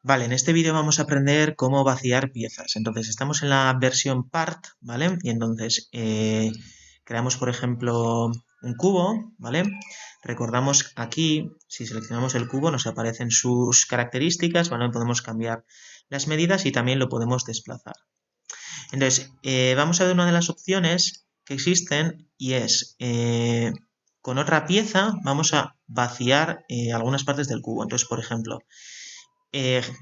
Vale, en este vídeo vamos a aprender cómo vaciar piezas. Entonces, estamos en la versión part, ¿vale? Y entonces creamos, por ejemplo, un cubo, ¿vale? Recordamos aquí, si seleccionamos el cubo, nos aparecen sus características, ¿vale? Podemos cambiar las medidas y también lo podemos desplazar. Entonces, vamos a ver una de las opciones que existen y es, con otra pieza vamos a vaciar algunas partes del cubo. Entonces, por ejemplo,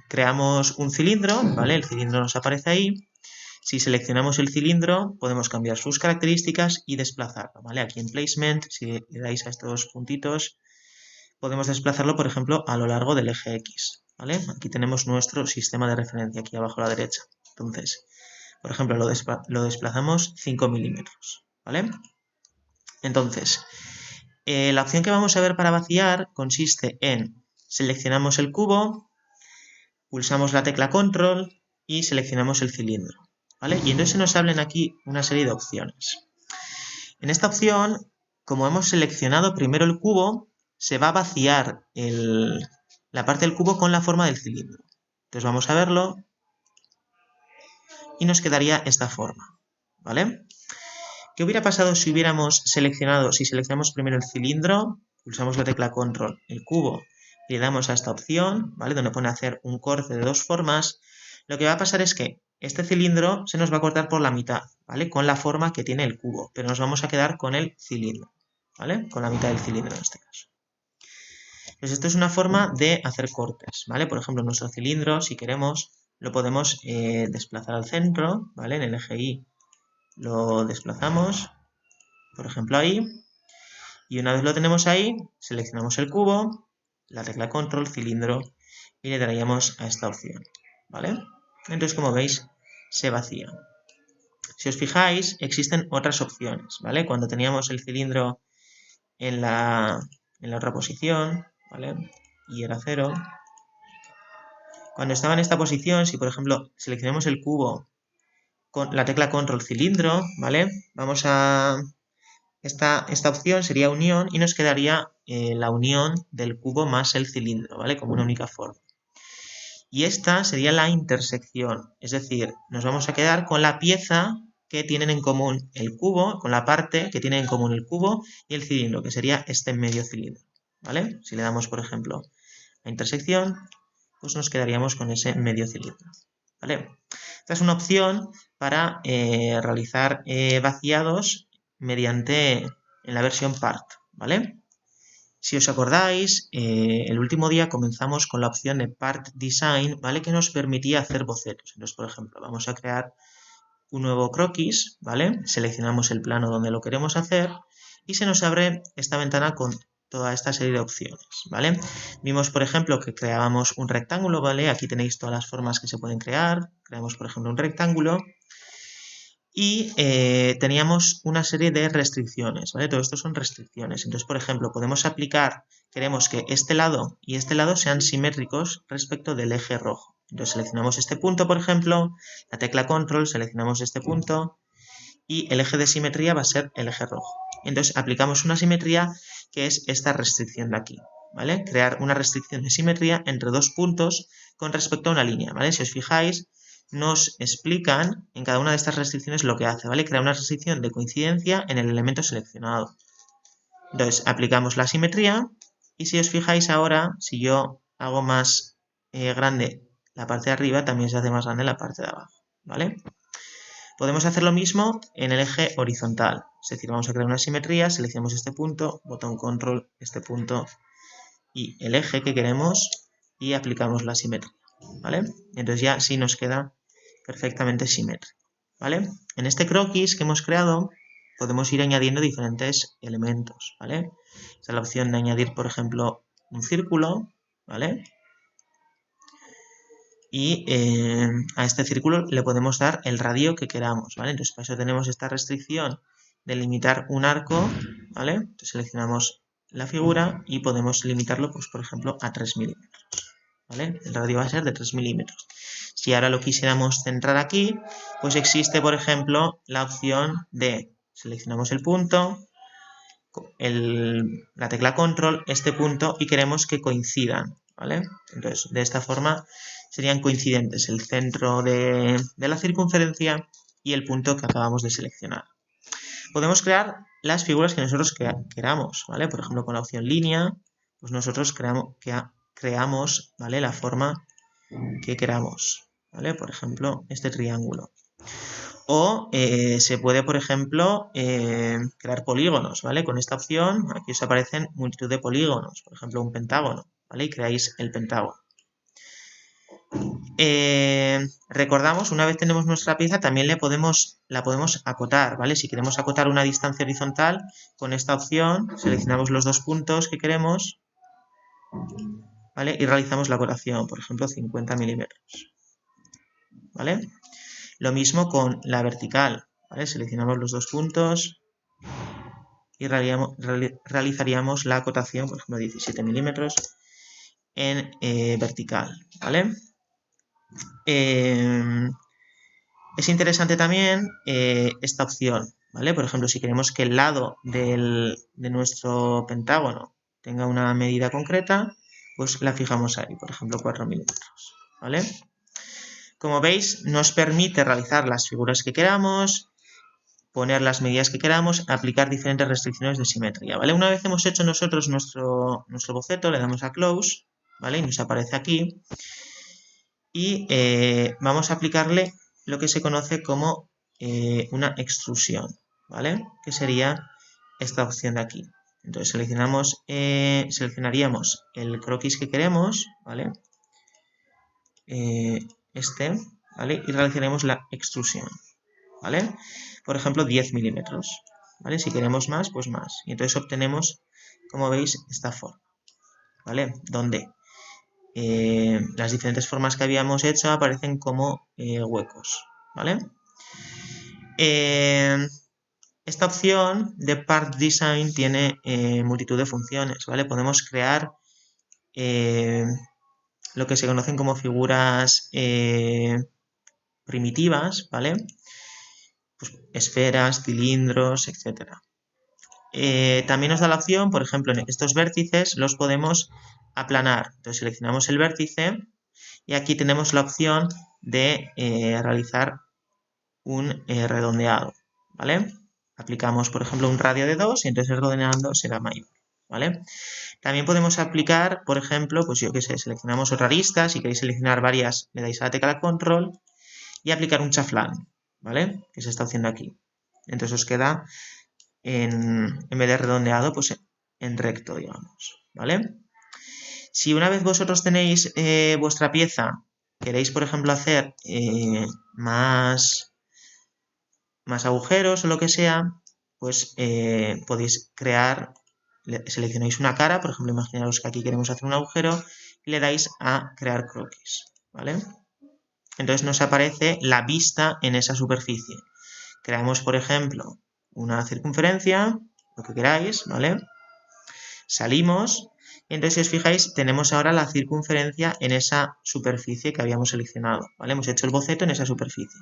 creamos un cilindro, ¿vale? El cilindro nos aparece ahí. Si seleccionamos el cilindro, podemos cambiar sus características y desplazarlo, ¿vale? Aquí en Placement, si le dais a estos puntitos, podemos desplazarlo, por ejemplo, a lo largo del eje X, ¿vale? Aquí tenemos nuestro sistema de referencia, aquí abajo a la derecha. Entonces, por ejemplo, lo desplazamos 5 milímetros, ¿vale? Entonces, la opción que vamos a ver para vaciar consiste en seleccionamos el cubo, pulsamos la tecla control y seleccionamos el cilindro, ¿vale? Y entonces nos abren aquí una serie de opciones. En esta opción, como hemos seleccionado primero el cubo, se va a vaciar la parte del cubo con la forma del cilindro. Entonces vamos a verlo y nos quedaría esta forma, ¿vale? ¿Qué hubiera pasado si seleccionamos primero el cilindro, pulsamos la tecla control, el cubo, y le damos a esta opción, ¿vale? Donde pone hacer un corte de dos formas? Lo que va a pasar es que este cilindro se nos va a cortar por la mitad, ¿vale? Con la forma que tiene el cubo, pero nos vamos a quedar con el cilindro, ¿vale? Con la mitad del cilindro en este caso. Pues esto es una forma de hacer cortes, ¿vale? Por ejemplo, nuestro cilindro, si queremos, lo podemos desplazar al centro, ¿vale? En el eje Y lo desplazamos, por ejemplo ahí, y una vez lo tenemos ahí, seleccionamos el cubo, la tecla control, cilindro, y le daríamos a esta opción, ¿vale? Entonces, como veis, se vacía. Si os fijáis, existen otras opciones, ¿vale? Cuando teníamos el cilindro en la otra posición, ¿vale? Y era 0. Cuando estaba en esta posición, si por ejemplo seleccionamos el cubo con la tecla control cilindro, ¿vale? Vamos a... Esta opción sería unión y nos quedaría la unión del cubo más el cilindro, ¿vale? Como una única forma. Y esta sería la intersección, es decir, nos vamos a quedar con la pieza que tienen en común el cubo, con la parte que tienen en común el cubo y el cilindro, que sería este medio cilindro, ¿vale? Si le damos, por ejemplo, la intersección, pues nos quedaríamos con ese medio cilindro, ¿vale? Esta es una opción para realizar vaciados mediante en la versión part, ¿vale? Si os acordáis, el último día comenzamos con la opción de Part Design, ¿vale? Que nos permitía hacer bocetos. Entonces, por ejemplo, vamos a crear un nuevo croquis, ¿vale? Seleccionamos el plano donde lo queremos hacer y se nos abre esta ventana con toda esta serie de opciones, ¿vale? Vimos, por ejemplo, que creábamos un rectángulo, ¿vale? Aquí tenéis todas las formas que se pueden crear. Creamos, por ejemplo, un rectángulo. Y teníamos una serie de restricciones, ¿vale? Todo esto son restricciones. Entonces, por ejemplo, podemos aplicar, queremos que este lado y este lado sean simétricos respecto del eje rojo. Entonces seleccionamos este punto, por ejemplo, la tecla control, seleccionamos este punto y el eje de simetría va a ser el eje rojo. Entonces aplicamos una simetría que es esta restricción de aquí, ¿vale? Crear una restricción de simetría entre dos puntos con respecto a una línea, ¿vale? Si os fijáis, nos explican en cada una de estas restricciones lo que hace, ¿vale? Crea una restricción de coincidencia en el elemento seleccionado. Entonces, aplicamos la simetría y si os fijáis ahora, si yo hago más grande la parte de arriba, también se hace más grande la parte de abajo, ¿vale? Podemos hacer lo mismo en el eje horizontal, es decir, vamos a crear una simetría, seleccionamos este punto, botón control, este punto y el eje que queremos y aplicamos la simetría, ¿vale? Entonces ya sí nos queda perfectamente simétrico, ¿vale? En este croquis que hemos creado podemos ir añadiendo diferentes elementos, ¿vale? Esta es la opción de añadir, por ejemplo, un círculo, ¿vale? Y a este círculo le podemos dar el radio que queramos, ¿vale? Entonces para eso tenemos esta restricción de limitar un arco, ¿vale? Entonces seleccionamos la figura y podemos limitarlo, pues por ejemplo, a 3 milímetros, ¿vale? El radio va a ser de 3 milímetros. Si ahora lo quisiéramos centrar aquí, pues existe, por ejemplo, la opción de seleccionamos el punto, la tecla control, este punto, y queremos que coincidan, ¿vale? Entonces, de esta forma serían coincidentes el centro de la circunferencia y el punto que acabamos de seleccionar. Podemos crear las figuras que nosotros queramos, ¿vale? Por ejemplo, con la opción línea, pues nosotros creamos, ¿vale? La forma que queramos, ¿vale? Por ejemplo, este triángulo. O se puede, por ejemplo, crear polígonos, ¿vale? Con esta opción, aquí os aparecen multitud de polígonos, por ejemplo, un pentágono, ¿vale? Y creáis el pentágono. Recordamos, una vez tenemos nuestra pieza, también la podemos acotar, ¿vale? Si queremos acotar una distancia horizontal, con esta opción seleccionamos los dos puntos que queremos, ¿vale? Y realizamos la acotación, por ejemplo, 50 milímetros, ¿vale? Lo mismo con la vertical, ¿vale? Seleccionamos los dos puntos y realizaríamos la acotación, por ejemplo, 17 milímetros en vertical, ¿vale? Es interesante también esta opción, ¿vale? Por ejemplo, si queremos que el lado de nuestro pentágono tenga una medida concreta, pues la fijamos ahí, por ejemplo, 4 milímetros, ¿vale? Como veis, nos permite realizar las figuras que queramos, poner las medidas que queramos, aplicar diferentes restricciones de simetría, ¿vale? Una vez hemos hecho nosotros nuestro boceto, le damos a Close, ¿vale? Y nos aparece aquí. Y vamos a aplicarle lo que se conoce como una extrusión, ¿vale? Que sería esta opción de aquí. Entonces seleccionaríamos el croquis que queremos, ¿vale? ¿Vale? Y realizaremos la extrusión, ¿vale? Por ejemplo, 10 milímetros, ¿vale? Si queremos más, pues más. Y entonces obtenemos, como veis, esta forma, ¿vale? Donde las diferentes formas que habíamos hecho aparecen como huecos, ¿vale? Esta opción de Part Design tiene multitud de funciones, ¿vale? Podemos crear lo que se conocen como figuras primitivas, ¿vale? Pues esferas, cilindros, etc. También nos da la opción, por ejemplo, en estos vértices los podemos aplanar. Entonces seleccionamos el vértice y aquí tenemos la opción de realizar un redondeado, ¿vale? Aplicamos, por ejemplo, un radio de 2 y entonces el redondeando será mayor, ¿vale? También podemos aplicar, por ejemplo, pues yo que sé, seleccionamos otra arista, si queréis seleccionar varias, le dais a la tecla Control y aplicar un chaflán, ¿vale? Que es esta opción de aquí. Entonces os queda, en vez de redondeado, pues en recto, digamos, ¿vale? Si una vez vosotros tenéis vuestra pieza, queréis, por ejemplo, hacer más agujeros o lo que sea, pues podéis crear, seleccionáis una cara, por ejemplo, imaginaros que aquí queremos hacer un agujero y le dais a crear croquis, ¿vale? Entonces nos aparece la vista en esa superficie. Creamos, por ejemplo, una circunferencia, lo que queráis, ¿vale? Salimos y entonces si os fijáis tenemos ahora la circunferencia en esa superficie que habíamos seleccionado, ¿vale? Hemos hecho el boceto en esa superficie.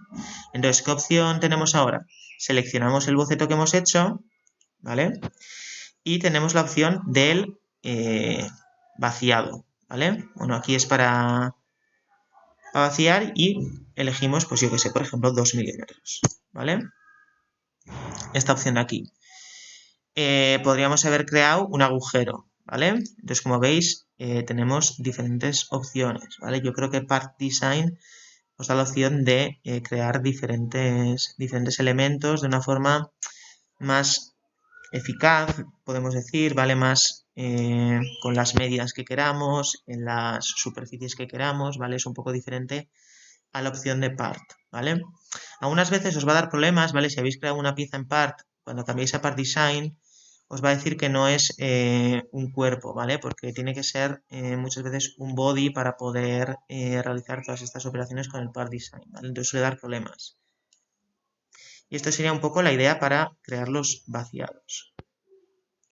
Entonces, ¿qué opción tenemos ahora? Seleccionamos el boceto que hemos hecho, ¿vale? Y tenemos la opción del vaciado, ¿vale? Bueno, aquí es para vaciar y elegimos, pues yo que sé, por ejemplo, 2 milímetros, ¿vale? Esta opción de aquí. Podríamos haber creado un agujero, ¿vale? Entonces, como veis, tenemos diferentes opciones, ¿vale? Yo creo que Part Design os da la opción de crear diferentes elementos de una forma más eficaz, podemos decir, ¿vale? Más con las medidas que queramos, en las superficies que queramos, ¿vale? Es un poco diferente a la opción de Part, ¿vale? Algunas veces os va a dar problemas, ¿vale? Si habéis creado una pieza en Part, cuando cambiáis a Part Design, os va a decir que no es un cuerpo, ¿vale? Porque tiene que ser muchas veces un body para poder realizar todas estas operaciones con el Part Design, ¿vale? Entonces suele dar problemas. Y esto sería un poco la idea para crear los vaciados.